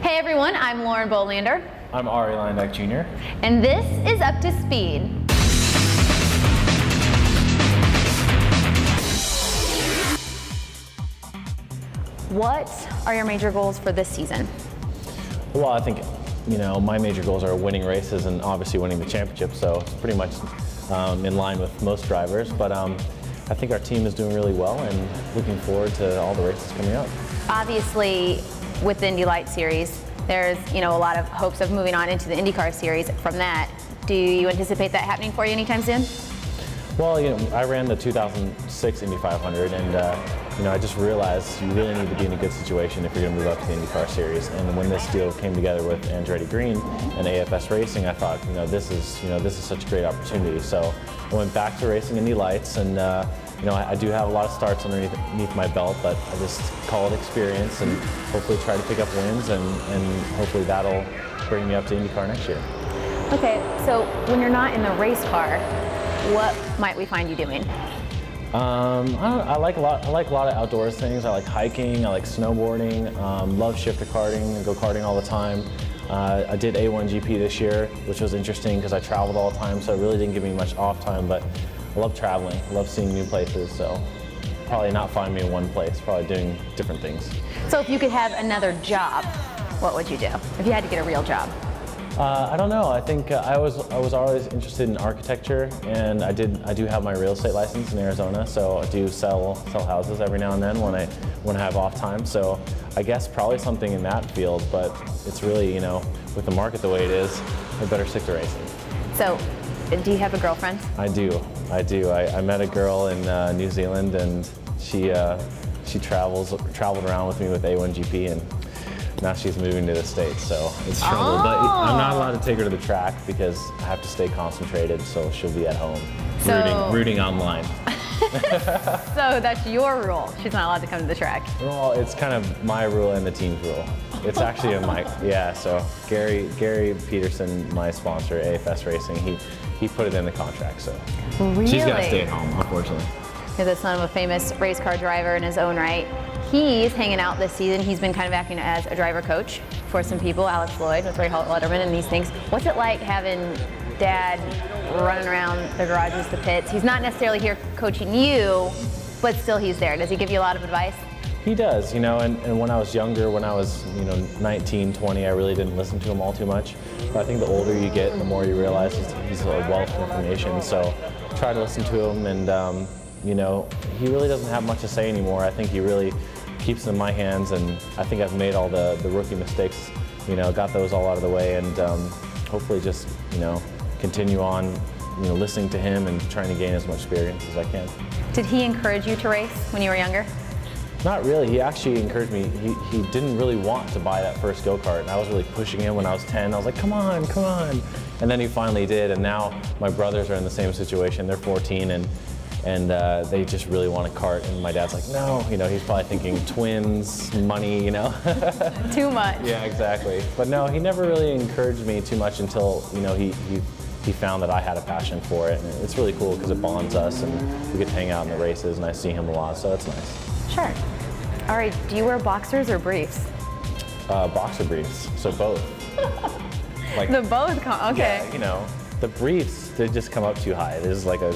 Hey everyone, I'm Lauren Bolander. I'm Arie Jr. And this is Up to Speed. What are your major goals for this season? Well, I think, my major goals are winning races and obviously winning the championship, so it's pretty much in line with most drivers. But I think our team is doing really well and looking forward to all the races coming up. Obviously, with the Indy Light Series, there's a lot of hopes of moving on into the IndyCar Series from that. Do you anticipate that happening for you anytime soon? Well, I ran the 2006 Indy 500, and I just realized you really need to be in a good situation if you're going to move up to the IndyCar Series. And when this deal came together with Andretti Green and AFS Racing, I thought, this is such a great opportunity. So I went back to racing Indy Lights, and I do have a lot of starts underneath my belt, but I just call it experience and hopefully try to pick up wins, and hopefully that'll bring me up to IndyCar next year. Okay, so when you're not in the race car, what might we find you doing? I like a lot of outdoors things. I like hiking, I like snowboarding, love shifter karting and go-karting all the time. I did A1 GP this year, which was interesting because I traveled all the time, so it really didn't give me much off time, but I love traveling, I love seeing new places, so probably not find me in one place, probably doing different things. So if you could have another job, what would you do? If you had to get a real job? I don't know. I think I was always interested in architecture, and I do have my real estate license in Arizona, so I do sell houses every now and then when I have off time. So I guess probably something in that field, but it's really, with the market the way it is, I better stick to racing. So, do you have a girlfriend? I do. I met a girl in New Zealand, and she traveled around with me with A1 GP, and now she's moving to the States, so it's trouble. But I'm not allowed to take her to the track because I have to stay concentrated, so she'll be at home rooting online. So that's your rule. She's not allowed to come to the track. Well, it's kind of my rule and the team's rule. It's actually so Gary Peterson, my sponsor, AFS Racing, he put it in the contract, so really? She's got to stay at home, unfortunately. He's the son of a famous race car driver in his own right. He's hanging out this season. He's been kind of acting as a driver coach for some people, Alex Lloyd with Ray Letterman and these things. What's it like having Dad running around the garages, the pits? He's not necessarily here coaching you, but still he's there. Does he give you a lot of advice? He does, and when I was younger, when I was 19, 20, I really didn't listen to him all too much. But I think the older you get, the more you realize he's a wealth of information. So try to listen to him, and he really doesn't have much to say anymore. I think he really keeps it in my hands, and I think I've made all the rookie mistakes, got those all out of the way, and hopefully just, continue on, listening to him and trying to gain as much experience as I can. Did he encourage you to race when you were younger? Not really. He actually encouraged me. He didn't really want to buy that first go-kart, and I was really pushing him when I was 10. I was like, come on, come on. And then he finally did, and now my brothers are in the same situation. They're 14, and they just really want a kart, and my dad's like, no, he's probably thinking twins, money, Too much. Yeah, exactly. But no, he never really encouraged me too much until, he found that I had a passion for it, and it's really cool because it bonds us, and we get to hang out in the races, and I see him a lot, so that's nice. Sure. All right, do you wear boxers or briefs? Boxer briefs, so both. The both, okay. Yeah, the briefs, they just come up too high. There's like a,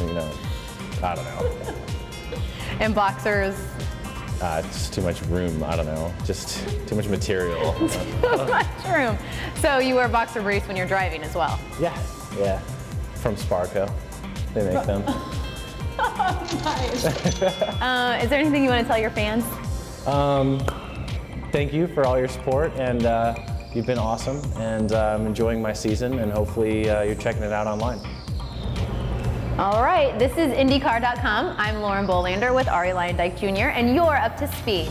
I don't know. And boxers? It's too much room, I don't know. Just too much material. Too much room. So you wear boxer briefs when you're driving as well? Yeah. From Sparco. They make them. Nice. Is there anything you want to tell your fans? Thank you for all your support, and you've been awesome, and I'm enjoying my season, and hopefully you're checking it out online. All right, this is IndyCar.com. I'm Lauren Bolander with Arie Jr., and you're Up to Speed.